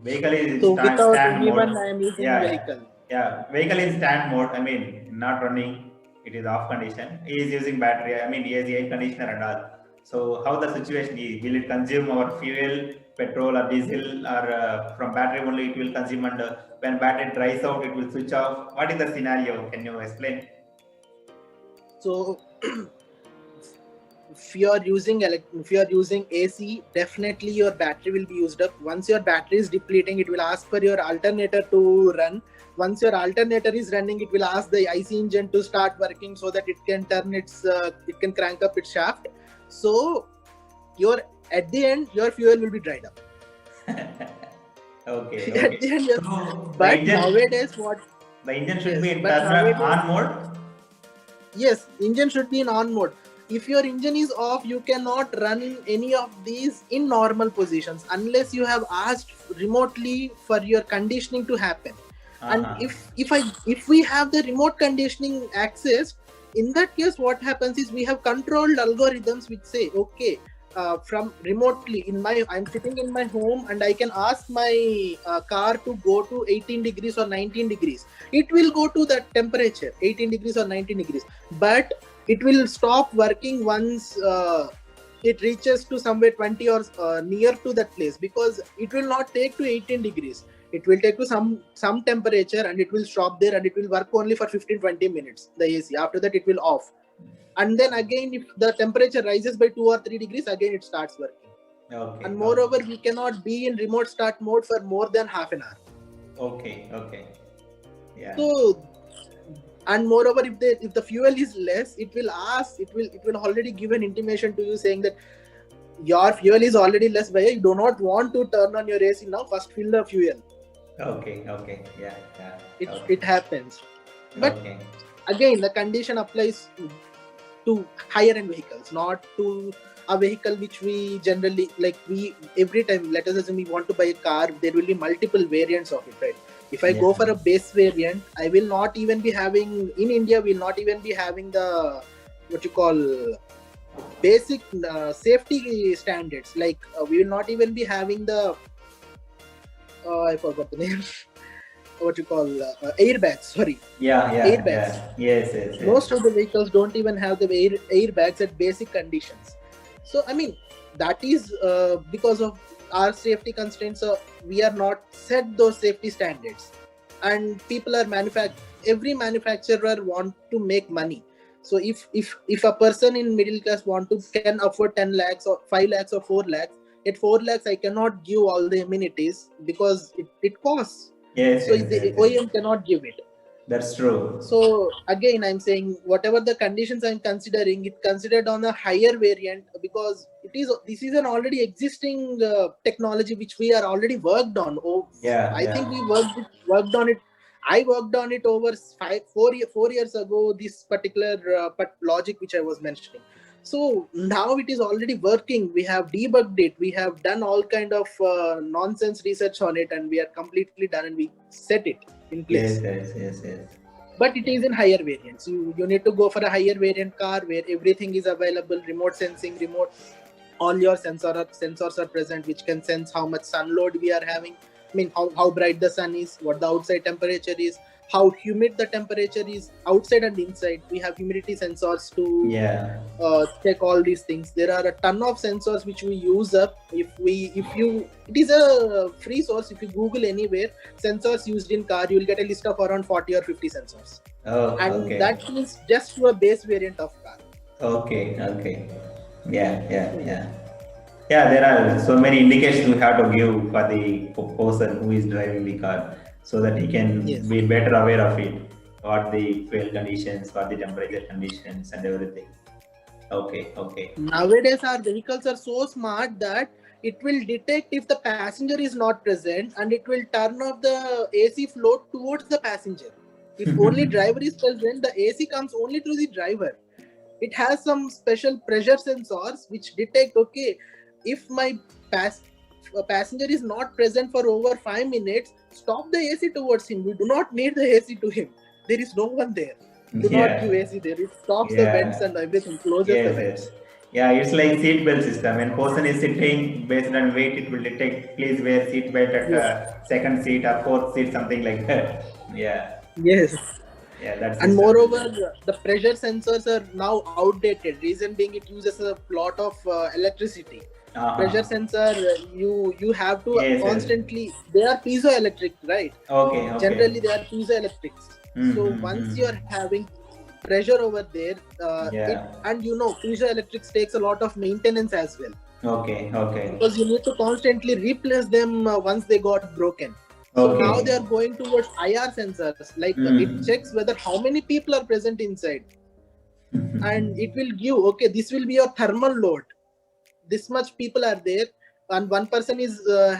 Vehicle is So without stand anyone, mode. I am using Yeah, vehicle. yeah. Vehicle in stand mode. I mean, not running. It is off condition. He is using battery. I mean, he has air conditioner and all. So how the situation is? Will it consume our fuel, petrol or diesel, or from battery only it will consume? And when battery dries out, it will switch off. What is the scenario? Can you explain? So if you are using if you are using AC, definitely your battery will be used up. Once your battery is depleting, it will ask for your alternator to run. Once your alternator is running, it will ask the IC engine to start working so that it can turn it can crank up its shaft. So your at the end, your fuel will be dried up. Okay, At okay. the end, So but nowadays what? the engine should Yes, be in but turn nowadays, on mode. yes, engine should be in on mode. If your engine is off, you cannot run any of these in normal positions unless you have asked remotely for your conditioning to happen. And Uh-huh. if we have the remote conditioning access, in that case, what happens is we have controlled algorithms which say, okay, from remotely I'm sitting in my home and I can ask my car to go to 18 degrees or 19 degrees. It will go to that temperature, 18 degrees or 19 degrees, but it will stop working once it reaches to somewhere 20 or near to that place, because it will not take to 18 degrees. It will take to some temperature and it will stop there and it will work only for 15-20 minutes, the AC. After that it will off, and then again if the temperature rises by 2 or 3 degrees, again it starts working. Okay, And okay, moreover, we cannot be in remote start mode for more than half an hour. okay, okay. Yeah. So, and moreover, if the fuel is less, it will already give an intimation to you saying that your fuel is already less, bhaiya, you do not want to turn on your AC now, first fill the fuel. Okay, okay, yeah, yeah. it Okay, it happens. But okay. again, the condition applies to higher end vehicles, not to a vehicle which we generally like. We every time, let us assume we want to buy a car, there will be multiple variants of it, right? If I go Yeah. for a base variant, I will not even be having in India. We'll not even be having the what you call basic safety standards. Like we will not even be having the I forgot the name. What you call airbags? Sorry, Yeah, yeah, airbags. yeah. Yes, yes, yes. Most of the vehicles don't even have the airbags at basic conditions. So I mean, that is because of our safety constraints. We are not set those safety standards, and people are every manufacturer want to make money. So if a person in middle class can afford 10 lakhs or 5 lakhs or 4 lakhs, at 4 lakhs I cannot give all the amenities because it costs. Yes, So yes, the yes, yes. OEM cannot give it. That's true. So again, I'm saying whatever the conditions I'm considering, it considered on a higher variant because this is an already existing technology which we are already worked on. Oh, Yeah, I think yeah. we worked on it. I worked on it over 4 years ago. This particular logic which I was mentioning. So now it is already working. We have debugged it. We have done all kind of nonsense research on it, and we are completely done. And we set it in Yes, place, yes, yes, yes. but it is in higher variants. You need to go for a higher variant car where everything is available, remote sensing, remote, all your sensors are present which can sense how much sun load we are having. I mean, how bright the sun is, what the outside temperature is, how humid the temperature is outside and inside. We have humidity sensors to Yeah. check all these things. There are a ton of sensors which we use up. It is a free source. If you Google anywhere sensors used in car, you will get a list of around 40 or 50 sensors, Oh, and okay. that is just to a base variant of car. Okay, okay. Yeah, yeah, yeah. Yeah, there are so many indications we have to give for the person who is driving the car so that he can Yes. be better aware of it, what the fuel conditions, what the temperature conditions, and everything. Okay, okay. Nowadays, our vehicles are so smart that it will detect if the passenger is not present and it will turn off the AC flow towards the passenger. If only driver is present, the AC comes only to the driver. It has some special pressure sensors which detect, okay, if my passenger is not present for over 5 minutes, stop the AC towards him. We do not need the AC to him. There is no one there. Do not give Yeah, AC there. It stops the vents yeah. and everything, closes the Yes, yes. vents. Yeah, it's like seat belt system. When person is sitting based on weight, it will detect. Please wear seat belt at Yes. second seat or fourth seat, something like that. Yeah, Yes. yeah, that And system is moreover, there. the pressure sensors are now outdated. Reason being, it uses a lot of electricity. Pressure Uh-huh. sensor, you have to Yes, yes. constantly. They are piezoelectric, right? Okay, Generally, okay. they are piezoelectrics. So once you are Mm-hmm. having pressure over there, it Yeah. and piezoelectrics takes a lot of maintenance as well Okay, okay. because you need to constantly replace them once they got broken. So now they Okay. are going towards IR sensors, like it Mm. checks whether how many people are present inside, and it will give, okay, this will be your thermal load. This much people are there, and one person is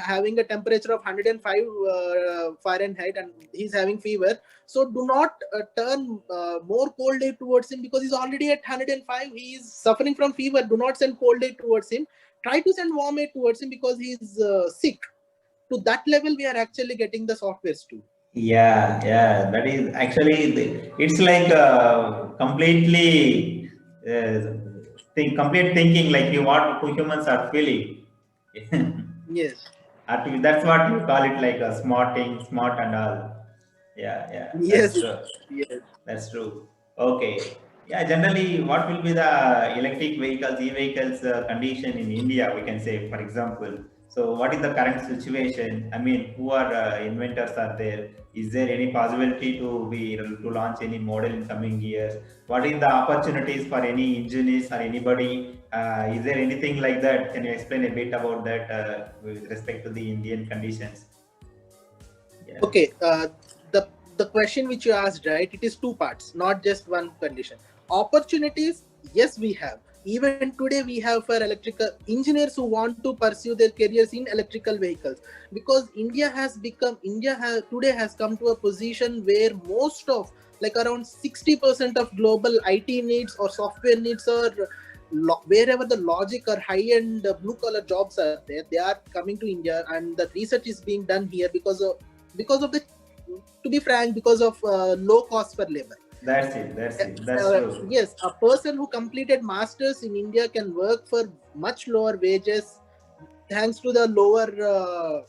having a temperature of 105 Fahrenheit, and he's having fever. So do not turn more cold air towards him because he's already at 105. He is suffering from fever. Do not send cold air towards him. Try to send warm air towards him because he's sick. To that level, we are actually getting the softwares too. Yeah, yeah. That is actually it's like completely complete thinking like you what humans are feeling. Yes. Actually, that's what you call it like a smarting, smart and all. Yeah, yeah, Yes. that's true. Yes. That's true. Okay. Yeah, generally, what will be the electric vehicles, e-vehicles condition in India? We can say, for example. So, what is the current situation? I mean, who are inventors are there? Is there any possibility to launch any model in coming years? What is the opportunities for any engineers or anybody? Is there anything like that? Can you explain a bit about that with respect to the Indian conditions? Yeah. Okay, the question which you asked, right? It is two parts, not just one condition. Opportunities, yes, we have. Even today, we have for electrical engineers who want to pursue their careers in electrical vehicles, because India has come to a position where most of, like, around 60% of global IT needs or software needs are wherever the logic or high-end blue collar jobs are there, they are coming to India, and the research is being done here because of the, to be frank, because of low cost per labor. That's it. That's it. That's true. Yes, a person who completed masters in India can work for much lower wages thanks to the lower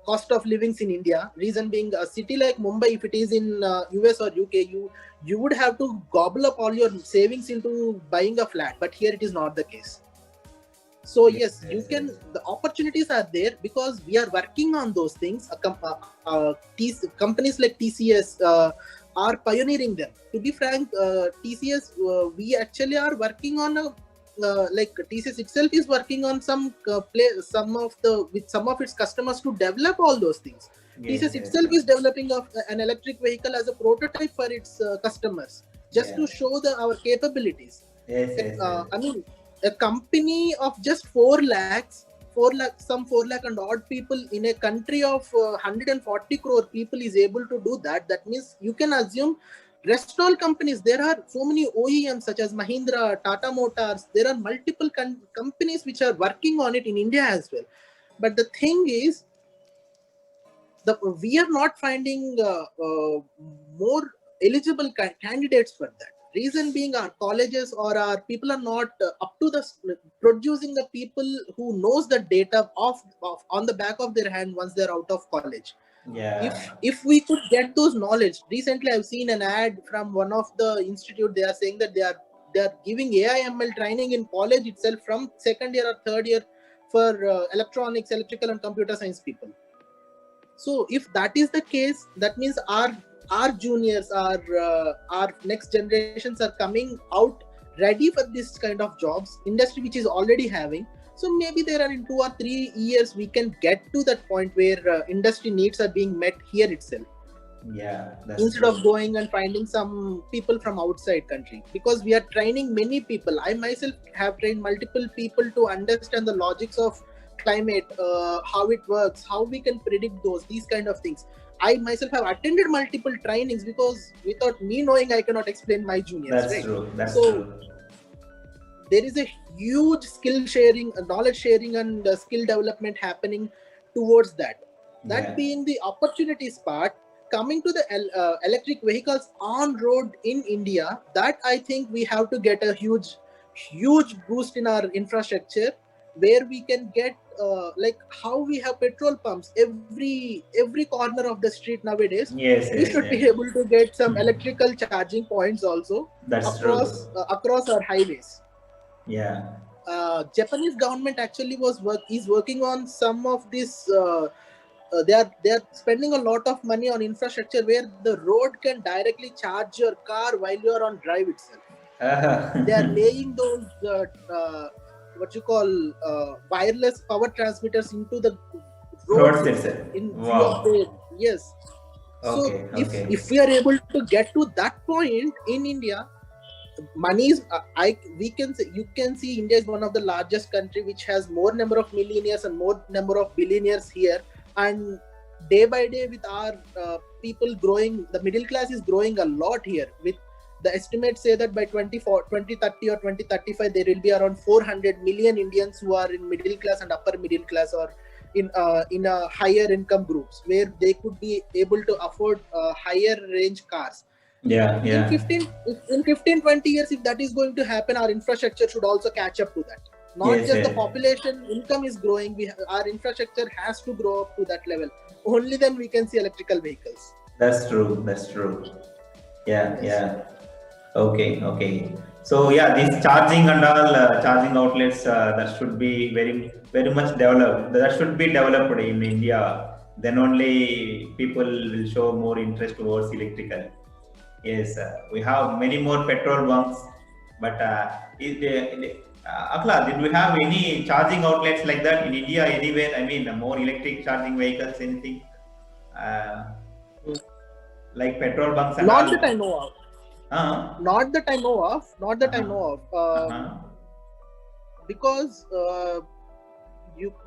cost of livings in India. Reason being, a city like Mumbai, if it is in US or UK, you would have to gobble up all your savings into buying a flat, but here it is not the case. So Yes, yes, you yes, can. yes. The opportunities are there because we are working on those things. Companies like TCS are pioneering them. To be frank, TCS, we actually are working on a like TCS itself is working on some with some of its customers to develop all those things. TCS yes, itself is developing an electric vehicle as a prototype for its customers, just yeah, to show our capabilities. yes. I mean, a company of just 4 lakhs, 4 lakh and odd people in a country of 140 crore people is able to do that. That means you can assume rest all companies. There are so many OEMs such as Mahindra, Tata Motors. There are multiple companies which are working on it in India as well. But the thing is, we are not finding more eligible candidates for that. Reason being, our colleges or our people are not up to the producing the people who knows the data of on the back of their hand once they're out of college. Yeah, If we could get those knowledge, recently I've seen an ad from one of the institute. They are saying that they are giving AI/ML training in college itself from second year or third year for electronics, electrical, and computer science people. So if that is the case, that means our juniors, our next generations are coming out ready for this kind of jobs, industry which is already having. So maybe there are in 2 or 3 years we can get to that point where industry needs are being met here itself, yeah, that's instead true. of going and finding some people from outside country, because we are training many people. I myself have trained multiple people to understand the logics of climate, how it works, how we can predict these kind of things. I myself have attended multiple trainings, because without me knowing, I cannot explain my juniors, That's right? true. That's So true. there is a huge skill sharing, knowledge sharing, and skill development happening towards that. That Yeah. being the opportunities part, coming to the electric vehicles on road in India, that I think we have to get a huge boost in our infrastructure, where we can get like how we have petrol pumps every corner of the street nowadays. Yes, We yes, should be yes. able to get some electrical charging points also That's true. across our highways. Yeah. Japanese government actually is working on some of this. They are spending a lot of money on infrastructure where the road can directly charge your car while you are on drive itself. They are laying those what you call wireless power transmitters into the roads Roads itself itself. in few of Wow. the, yes. So Okay, okay. if we are able to get to that point in India, money is we can say, you can see India is one of the largest country which has more number of millionaires and more number of billionaires here, and day by day with our people growing, the middle class is growing a lot here. With the estimates say that by 2030 or 2035 there will be around 400 million Indians who are in middle class and upper middle class, or in a higher income groups, where they could be able to afford higher range cars. Yeah, in yeah. 15 in 15-20 years, if that is going to happen, our infrastructure should also catch up to that. Not Yes, just the yes. population income is growing, our infrastructure has to grow up to that level. Only then we can see electrical vehicles. That's true. That's true. Yeah, Yes. yeah. Okay, okay. So yeah, these charging and all charging outlets that should be very much developed. That should be developed in India. Then only people will show more interest towards electrical. Yes, we have many more petrol bunks, but Akla, did we have any charging outlets like that in India anywhere? I mean, more electric charging vehicles, anything uh, like petrol bunks and Not all? that I know of. Uh, Not that I know of. Not that I uh-huh, know of. uh-huh. Because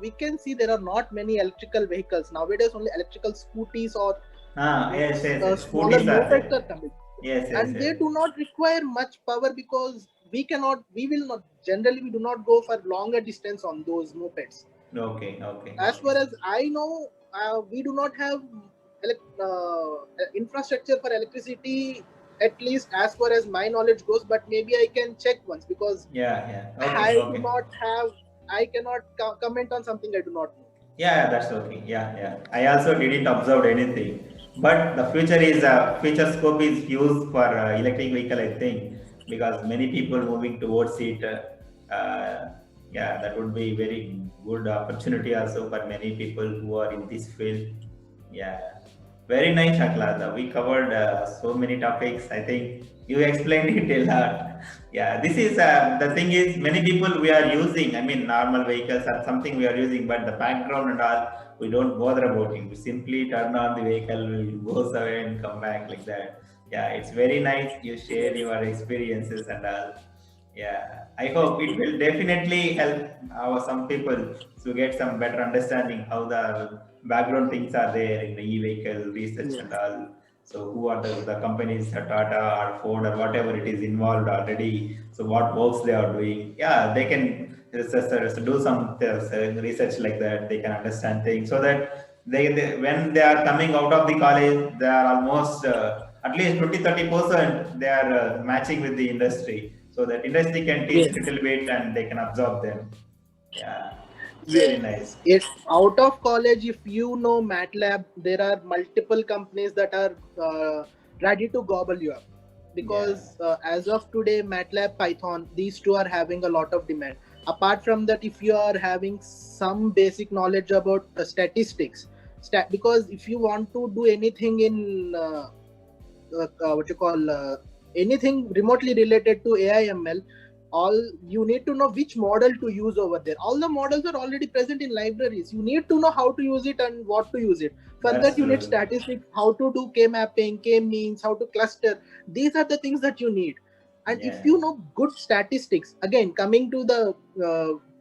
we can see there are not many electrical vehicles nowadays. Only electrical scooties or Yes, yes, yes. smaller Scooters are mopeds are there. coming, Yes, yes, and yes. they do not require much power, because we will not, generally we do not go for longer distance on those mopeds. Okay, okay, As okay. far as I know, we do not have infrastructure for electricity, at least as far as my knowledge goes. But maybe I can check once, because Yeah, yeah. Okay, I do okay. not have, I cannot comment on something I do not know. Yeah, that's okay. Yeah, yeah. I also didn't observe anything, but the future is future scope is used for electric vehicle, I think, because many people moving towards it. Yeah, that would be very good opportunity also for many people who are in this field. Yeah, very nice, Aklada. We covered so many topics. I think you explained it a lot. Yeah, this is the thing is many people we are using. I mean, normal vehicles are something we are using, but the background and all we don't bother about it. We simply turn on the vehicle, we'll go away and come back like that. Yeah, it's very nice. You share your experiences and all. Yeah, I hope it will definitely help some people to get some better understanding how the background things are there in the e-vehicle research Yes. and all. So who are the companies, Tata or Ford or whatever it is involved already. So what works they are doing. Yeah, they can do some research like that. They can understand things so that when they are coming out of the college, they are almost at least 20-30% they are matching with the industry, so that industry can teach Yes. little bit and they can absorb them. Yeah, very nice. Yes. If out of college, if you know MATLAB, there are multiple companies that are ready to gobble you up. Because as of today, MATLAB, Python, these two are having a lot of demand. Apart from that, if you are having some basic knowledge about statistics, because if you want to do anything in what you call anything remotely related to AI/ML, all you need to know which model to use over there. All the models are already present in libraries. You need to know how to use it and what to use it. For That's that, you need true. statistics, how to do k-mapping, k-means, how to cluster. These are the things that you need. And if Yeah. you know good statistics, again, coming to the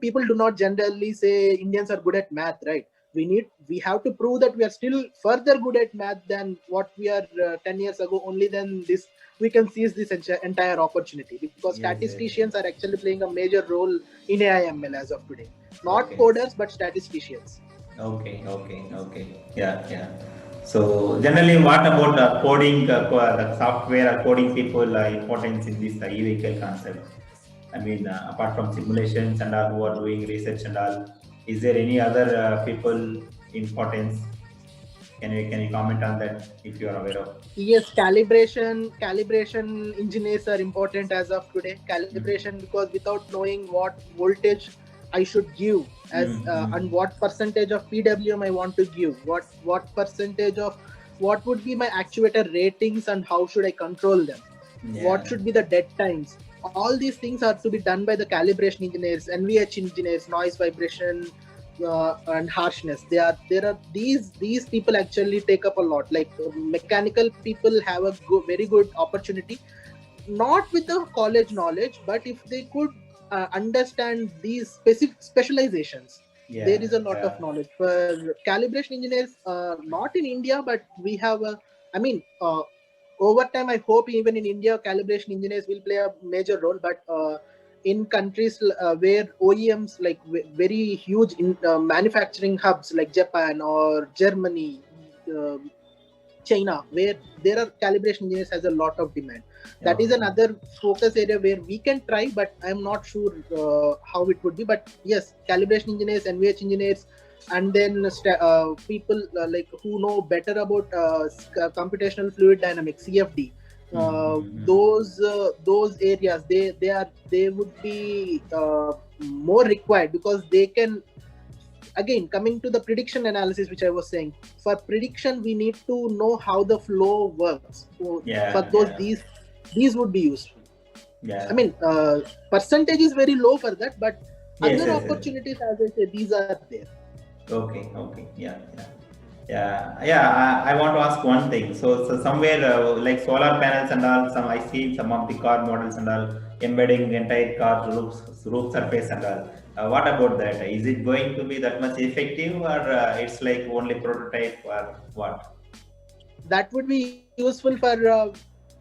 people do not generally say Indians are good at math, right? We have to prove that we are still further good at math than what we are 10 years ago. Only then this we can seize this entire opportunity, because Yes, yes. statisticians are actually playing a major role in AI/ML as of today. Not Okay. coders, but statisticians. Okay. Yeah, yeah. So generally, what about coding, the software or coding people importance in this e-vehicle concept? I mean, apart from simulations and all who are doing research and all, is there any other people importance? Can you comment on that if you are aware of? Yes, calibration engineers are important as of today. Calibration, because without knowing what voltage I should give as and what percentage of PWM I want to give, what percentage of what would be my actuator ratings and how should I control them, what should be the dead times. All these things are to be done by the calibration engineers, NVH engineers, noise, vibration, and harshness. There are these people actually take up a lot. Like mechanical people have a very good opportunity, not with the college knowledge, but if they could understand these specific specializations. There is a lot of knowledge for calibration engineers, not in India, but we have a, I mean, over time, I hope even in India, calibration engineers will play a major role. But in countries where OEMs, like very huge manufacturing hubs like Japan or Germany, China, where there are calibration engineers, has a lot of demand. That is another focus area where we can try, but I'm not sure how it would be. But yes, calibration engineers, NVH engineers, and then people like who know better about computational fluid dynamics, CFD. Those areas, they would be more required, because they can, again, coming to the prediction analysis which I was saying, for prediction we need to know how the flow works. So for those, these would be useful. I mean, percentage is very low for that, but other opportunities, as I say, these are there. Okay. I want to ask one thing. So somewhere like solar panels and all, I see some of the car models and all embedding entire car roof surface and all. What about that? Is it going to be that much effective, or it's like only prototype, or what? That would be useful for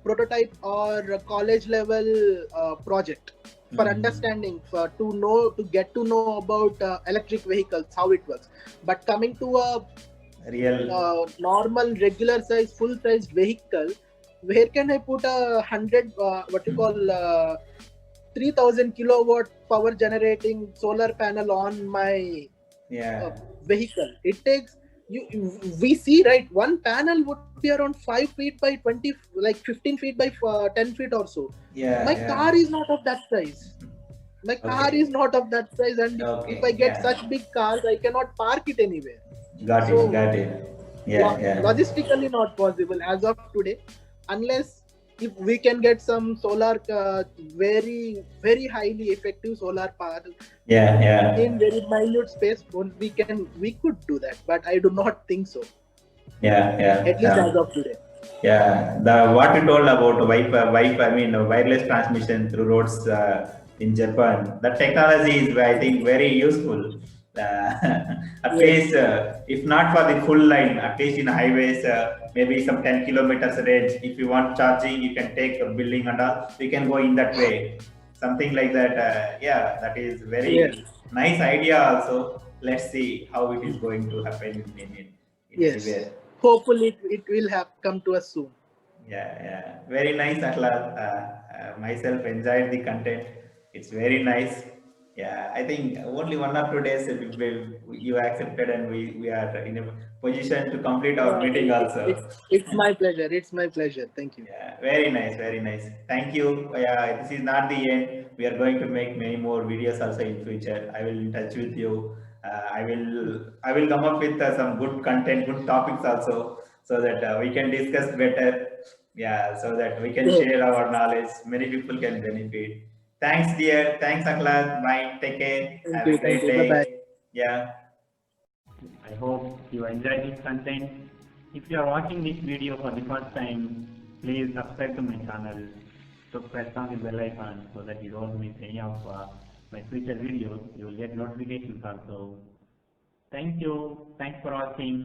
prototype or college level project, for understanding, to get to know about electric vehicles, how it works. But coming to a real normal regular size full sized vehicle, where can I put 100 what you call 3000 kilowatt power generating solar panel on my vehicle? It takes we see, right, one panel would be around 5 feet by 20, like 15 feet by 10 feet or so. My car is not of that size. Car is not of that size, and if I get such big cars, I cannot park it anywhere. Got it. Logistically not possible as of today, unless if we can get some solar, very very highly effective solar power Yeah, yeah, in very minute space, we could do that. But I do not think so. yeah, At yeah, least as of today. yeah. The what you told about Wi-Fi, I mean, wireless transmission through roads in Japan. The technology is, I think, very useful. At Yes. least, if not for the full line, at least in highways, maybe some 10 kilometers range. If you want charging, you can take a building and all. We can go in that way. Something like that. Yeah, that is Yes. very nice idea. Also, let's see how it is going to happen in Yes. anywhere. Hopefully, it will have come to us soon. Yeah, yeah. Very nice, Ahlad. Myself enjoyed the content. It's very nice. Yeah, I think only 1 or 2 days you accepted, and we are in a position to complete our meeting also. It's my pleasure. It's my pleasure. Thank you. Yeah, very nice, very nice. Thank you. Yeah, this is not the end. We are going to make many more videos also in future. I will in touch with you. I will come up with some good content, good topics also, so that we can discuss better. Yeah, so that we can Sure. share our knowledge. Many people can benefit. Thanks, dear. Thanks, Akhlad. Bye. Take care. Thank Have a you. Thank great you. Bye bye. day. Yeah. I hope you enjoy this content. If you are watching this video for the first time, please subscribe to my channel. So press on the bell icon so that you don't miss any of my future videos. You will get notifications also. Thank you. Thanks for watching.